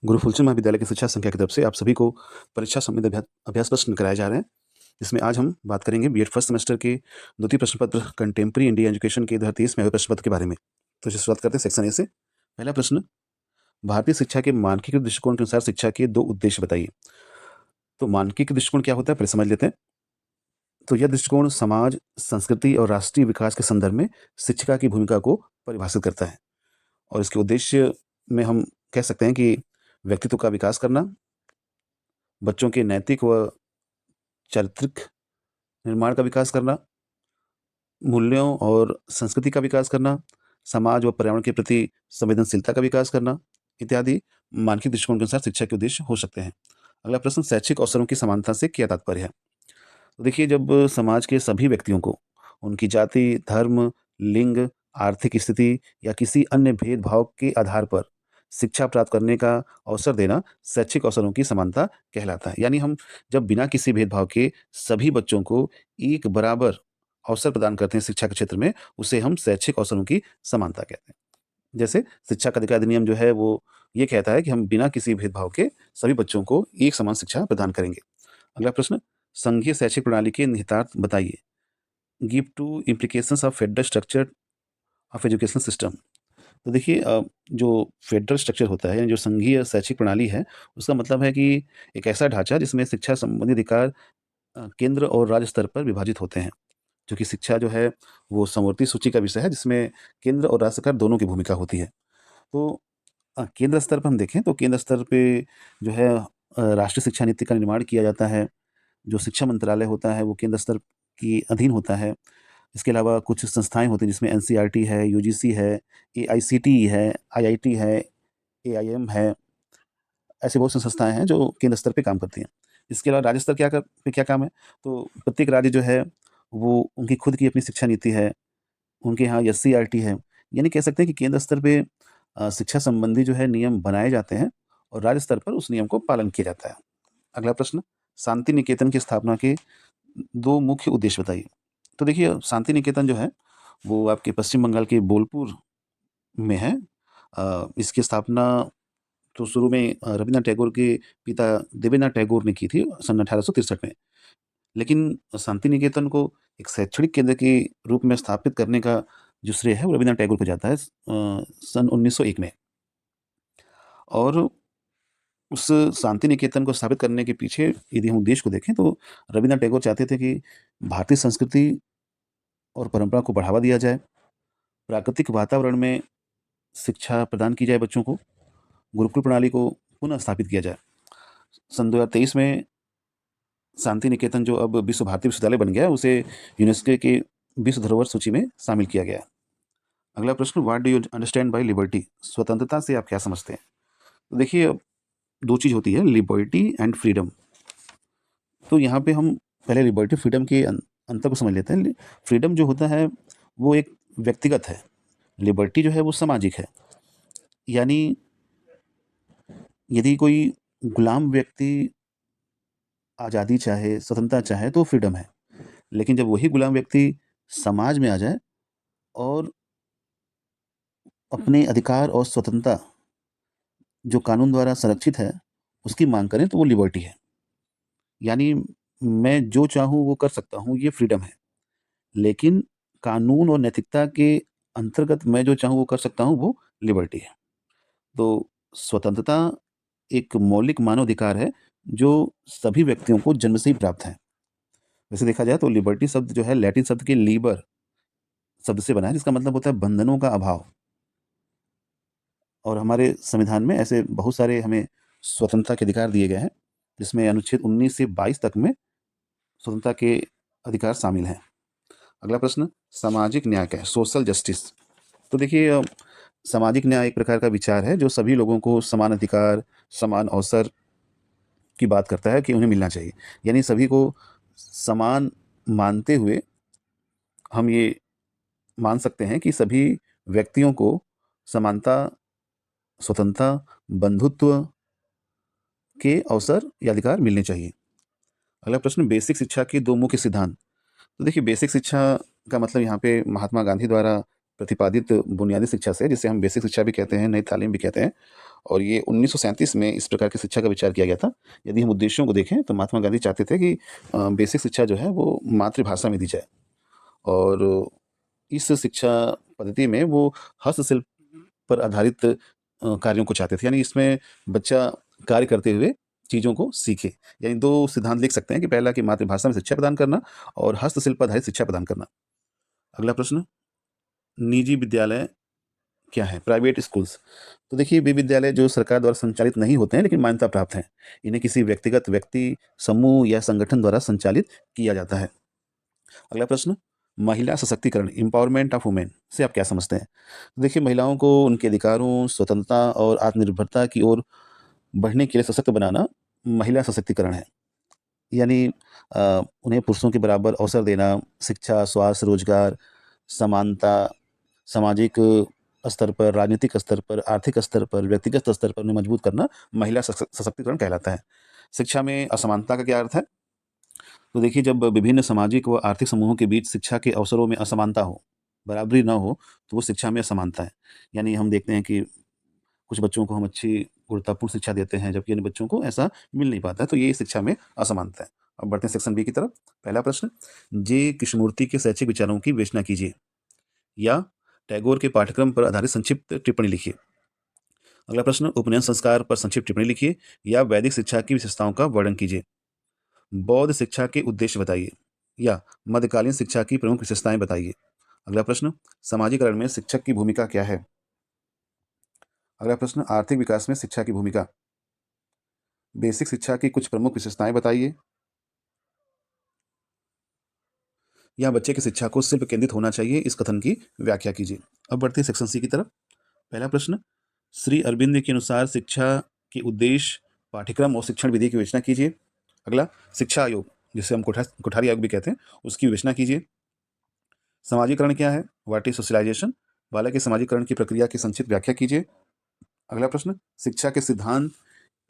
गुरु फुलचंद महाविद्यालय की शिक्षा संख्या की तरफ से आप सभी को परीक्षा संबंधी अभ्यास प्रश्न कराए जा रहे हैं। इसमें आज हम बात करेंगे बीएड फर्स्ट सेमेस्टर के द्वितीय प्रश्न पत्र कंटेम्प्रेरी इंडिया एजुकेशन के 2023 में हुए प्रश्न पत्र के बारे में। तो इसे शुरुआत करते हैं सेक्शन ए से। पहला प्रश्न, भारतीय शिक्षा के मानकीकृत दृष्टिकोण के अनुसार शिक्षा के 2 उद्देश्य बताइए। तो मानकीकृत दृष्टिकोण क्या होता है, पहले समझ लेते हैं। तो यह दृष्टिकोण समाज, संस्कृति और राष्ट्रीय विकास के संदर्भ में शिक्षिका की भूमिका को परिभाषित करता है। और इसके उद्देश्य में हम कह सकते हैं कि व्यक्तित्व का विकास करना, बच्चों के नैतिक व चारित्रिक निर्माण का विकास करना, मूल्यों और संस्कृति का विकास करना, समाज व पर्यावरण के प्रति संवेदनशीलता का विकास करना इत्यादि मानसिक दृष्टिकोण के अनुसार शिक्षा के उद्देश्य हो सकते हैं। अगला प्रश्न, शैक्षिक अवसरों की समानता से क्या तात्पर्य है। तो देखिए, जब समाज के सभी व्यक्तियों को उनकी जाति, धर्म, लिंग, आर्थिक स्थिति या किसी अन्य भेदभाव के आधार पर शिक्षा प्राप्त करने का अवसर देना शैक्षिक अवसरों की समानता कहलाता है। यानी हम जब बिना किसी भेदभाव के सभी बच्चों को एक बराबर अवसर प्रदान करते हैं शिक्षा के क्षेत्र में, उसे हम शैक्षिक अवसरों की समानता कहते हैं। जैसे शिक्षा का अधिकार अधिनियम जो है वो ये कहता है कि हम बिना किसी भेदभाव के सभी बच्चों को एक समान शिक्षा प्रदान करेंगे। अगला प्रश्न, संघीय शैक्षिक प्रणाली के निहितार्थ बताइए। Give two implications of federal structure of education system. तो देखिए, जो फेडरल स्ट्रक्चर होता है, यानी जो संघीय शैक्षिक प्रणाली है, उसका मतलब है कि एक ऐसा ढांचा जिसमें शिक्षा संबंधी अधिकार केंद्र और राज्य स्तर पर विभाजित होते हैं। क्योंकि शिक्षा जो है वो समवर्ती सूची का विषय है, जिसमें केंद्र और राज्य सरकार दोनों की भूमिका होती है। तो केंद्र स्तर पर हम देखें तो केंद्र स्तर पे जो है राष्ट्रीय शिक्षा नीति का निर्माण किया जाता है। जो शिक्षा मंत्रालय होता है वो केंद्र स्तर के अधीन होता है। इसके अलावा कुछ संस्थाएँ होती हैं जिसमें एनसीईआरटी है, यूजीसी है, एआईसीटीई है, आईआईटी है, एआईएम है। ऐसे बहुत सी संस्थाएँ हैं जो केंद्र स्तर पे काम करती हैं। इसके अलावा राज्य स्तर पे क्या काम है? तो प्रत्येक राज्य जो है वो उनकी खुद की अपनी शिक्षा नीति है, उनके यहाँ एससीईआरटी है। यानी कह सकते हैं कि केंद्र स्तर पे शिक्षा संबंधी जो है नियम बनाए जाते हैं और राज्य स्तर पर उस नियम को पालन किया जाता है। अगला प्रश्न, शांति निकेतन की स्थापना के 2 मुख्य उद्देश्य बताइए। तो देखिए, शांति निकेतन जो है वो आपके पश्चिम बंगाल के बोलपुर में है। इसकी स्थापना तो शुरू में रवीन्द्रनाथ टैगोर के पिता देवेंद्रनाथ टैगोर ने की थी सन 1863 में। लेकिन शांति निकेतन को एक शैक्षणिक केंद्र के रूप में स्थापित करने का जो श्रेय है वो रवीन्द्रनाथ टैगोर को जाता है सन 1901 में। और उस शांति निकेतन को स्थापित करने के पीछे यदि हम उद्देश्य को देखें तो रवीन्द्रनाथ टैगोर चाहते थे कि भारतीय संस्कृति और परंपरा को बढ़ावा दिया जाए, प्राकृतिक वातावरण में शिक्षा प्रदान की जाए बच्चों को, गुरुकुल प्रणाली को पुनः स्थापित किया जाए। सन 2023 में शांति निकेतन जो अब विश्व भारती विश्वविद्यालय बन गया है, उसे यूनेस्को के विश्व धरोहर सूची में शामिल किया गया है। अगला प्रश्न, what do you understand by liberty. स्वतंत्रता से आप क्या समझते हैं। तो देखिए, 2 चीज़ होती है, लिबर्टी एंड फ्रीडम। तो यहाँ पे हम पहले लिबर्टी फ्रीडम के अंतर को समझ लेते हैं। फ्रीडम जो होता है वो एक व्यक्तिगत है, लिबर्टी जो है वो सामाजिक है। यानी यदि कोई गुलाम व्यक्ति आज़ादी चाहे, स्वतंत्रता चाहे तो फ्रीडम है। लेकिन जब वही गुलाम व्यक्ति समाज में आ जाए और अपने अधिकार और स्वतंत्रता जो कानून द्वारा संरक्षित है, उसकी माँग करें तो वो लिबर्टी है। यानी मैं जो चाहूँ वो कर सकता हूँ, ये फ्रीडम है। लेकिन कानून और नैतिकता के अंतर्गत मैं जो चाहूँ वो कर सकता हूँ, वो लिबर्टी है। तो स्वतंत्रता एक मौलिक मानव अधिकार है, जो सभी व्यक्तियों को जन्म से ही प्राप्त है। वैसे देखा जाए तो लिबर्टी शब्द जो है लैटिन शब्द के लीबर शब्द से बना है, जिसका मतलब होता है बंधनों का अभाव। और हमारे संविधान में ऐसे बहुत सारे हमें स्वतंत्रता के अधिकार दिए गए हैं, जिसमें अनुच्छेद 19 से 22 तक में स्वतंत्रता के अधिकार शामिल हैं। अगला प्रश्न, सामाजिक न्याय क्या है, सोशल जस्टिस। तो देखिए, सामाजिक न्याय एक प्रकार का विचार है जो सभी लोगों को समान अधिकार, समान अवसर की बात करता है कि उन्हें मिलना चाहिए। यानी सभी को समान मानते हुए हम ये मान सकते हैं कि सभी व्यक्तियों को समानता, स्वतंत्रता, बंधुत्व के अवसर या अधिकार मिलने चाहिए। अगला प्रश्न, बेसिक शिक्षा के 2 मुख्य सिद्धांत। तो देखिए, बेसिक शिक्षा का मतलब यहाँ पे महात्मा गांधी द्वारा प्रतिपादित बुनियादी शिक्षा से, जिसे हम बेसिक शिक्षा भी कहते हैं, नई तालीम भी कहते हैं, और ये 1937 में इस प्रकार की शिक्षा का विचार किया गया था। यदि हम उद्देश्यों को देखें तो महात्मा गांधी चाहते थे कि बेसिक शिक्षा जो है वो मातृभाषा में दी जाए, और इस शिक्षा पद्धति में वो हस्तशिल्प पर आधारित कार्यों को चाहते थे, यानी इसमें बच्चा कार्य करते हुए चीज़ों को सीखे। यानी 2 सिद्धांत लिख सकते हैं कि पहला कि मातृभाषा में शिक्षा प्रदान करना और हस्तशिल्प आधारित शिक्षा प्रदान करना। अगला प्रश्न, निजी विद्यालय क्या है? Private schools. तो देखिए, वे विद्यालय जो सरकार द्वारा संचालित नहीं होते हैं लेकिन मान्यता प्राप्त हैं। इन्हें किसी व्यक्तिगत व्यक्ति, समूह या संगठन द्वारा संचालित किया जाता है। अगला प्रश्न, महिला सशक्तिकरण, एम्पावरमेंट ऑफ वुमेन से आप क्या समझते हैं? देखिए, महिलाओं को उनके अधिकारों, स्वतंत्रता और आत्मनिर्भरता की ओर बढ़ने के लिए सशक्त बनाना महिला सशक्तिकरण है। यानी उन्हें पुरुषों के बराबर अवसर देना, शिक्षा, स्वास्थ्य, रोजगार, समानता, सामाजिक स्तर पर, राजनीतिक स्तर पर, आर्थिक स्तर पर, व्यक्तिगत स्तर पर उन्हें मजबूत करना महिला सशक्तिकरण कहलाता है। शिक्षा में असमानता का क्या अर्थ है? तो देखिए, जब विभिन्न सामाजिक व आर्थिक समूहों के बीच शिक्षा के अवसरों में असमानता हो, बराबरी ना हो, तो वो शिक्षा में असमानता है। यानी हम देखते हैं कि कुछ बच्चों को हम अच्छी गुणवत्तापूर्ण शिक्षा देते हैं, जबकि अन्य बच्चों को ऐसा मिल नहीं पाता है, तो ये शिक्षा में असमानता है। अब बढ़ते हैं सेक्शन बी की तरफ। पहला प्रश्न, जे कृष्णमूर्ति के शैक्षिक विचारों की विवेचना कीजिए, या टैगोर के पाठ्यक्रम पर आधारित संक्षिप्त टिप्पणी लिखिए। अगला प्रश्न, उपनयन संस्कार पर संक्षिप्त टिप्पणी लिखिए, या वैदिक शिक्षा की विशेषताओं का वर्णन कीजिए। बौद्ध शिक्षा के उद्देश्य बताइए, या मध्यकालीन शिक्षा की प्रमुख विशेषताएं बताइए। अगला प्रश्न, समाजीकरण में शिक्षक की भूमिका क्या है? अगला प्रश्न, आर्थिक विकास में शिक्षा की भूमिका। बेसिक शिक्षा की कुछ प्रमुख विशेषताएं बताइए, या बच्चे की शिक्षा को शिल्प केंद्रित होना चाहिए, इस कथन की व्याख्या कीजिए। अब बढ़ते हैं सेक्शन सी की तरफ। पहला प्रश्न, श्री अरविंद के अनुसार शिक्षा के उद्देश्य, पाठ्यक्रम और शिक्षण विधि की विवेचना कीजिए। अगला, शिक्षा आयोग, जिसे हम कोठारी आयोग भी कहते हैं, उसकी विवेचना कीजिए। समाजीकरण क्या है? What is socialization? बालक के समाजीकरण की प्रक्रिया की संक्षिप्त व्याख्या कीजिए। अगला प्रश्न, शिक्षा के सिद्धांत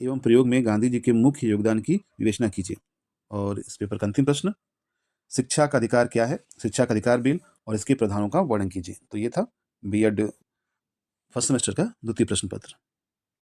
एवं प्रयोग में गांधी जी के मुख्य योगदान की विवेचना कीजिए। और इस पेपर का अंतिम प्रश्न, शिक्षा का अधिकार क्या है? शिक्षा का अधिकार बिल और इसके प्रावधानों का वर्णन कीजिए। तो ये था बीएड फर्स्ट सेमेस्टर का द्वितीय प्रश्न पत्र।